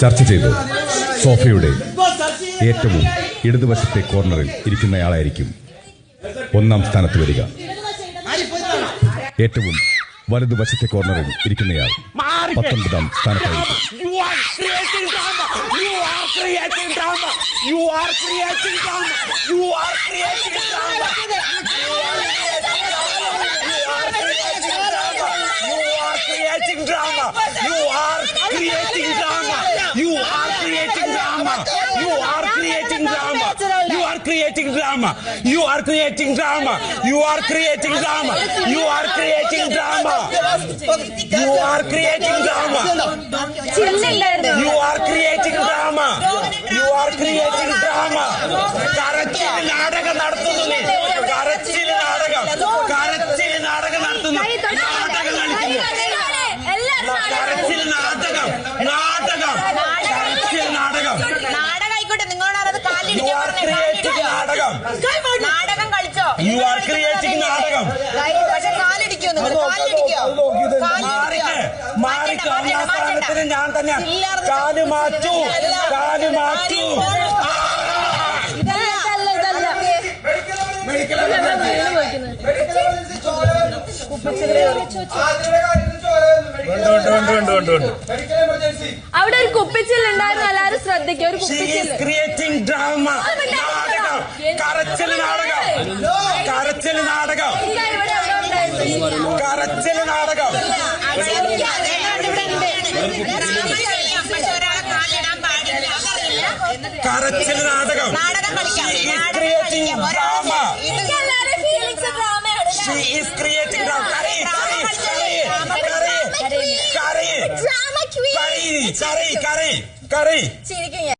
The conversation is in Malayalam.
ചർച്ച ചെയ്തു. സോഫയുടെ ഏറ്റവും ഇടതുവശത്തെ കോർണറിൽ ഇരിക്കുന്നയാളായിരിക്കും ഒന്നാം സ്ഥാനത്ത് വരിക. ഏറ്റവും വലതുവശത്തെ കോർണറിൽ ഇരിക്കുന്നയാൾ 19ാം സ്ഥാനത്തായിരിക്കും. Creating drama. You are creating drama. You are creating drama. You are creating drama. You are creating drama. You are creating drama. You are creating drama. കരച്ചിൽ നാടകം നടത്തുന്നു. കരച്ചിൽ നാടകം നടത്തുന്നു. നാടകം കളിക്കുന്നു. കരച്ചിൽ നാടകം കരച്ചിൽ നാടകം. You are creating നാടകം. നാടകം കളിച്ചോ? You are creating നാടകം. പക്ഷെ കാലിടിക്കോ? നിങ്ങൾ കാലിടിക്കോ? മാറി ഒന്നാം സ്ഥാനത്തിന് ഞാൻ തന്നെ കാല് മാറ്റൂ. അവിടെ ഒരു കുപ്പിച്ചില്ലുണ്ടായിരുന്നു, എല്ലാവരും ശ്രദ്ധിക്കും. ഒരു കുപ്പിച്ചില്ല്. Creating drama. കരച്ചിൽ നാടകം. Creating drama. She is creating drama. Curry.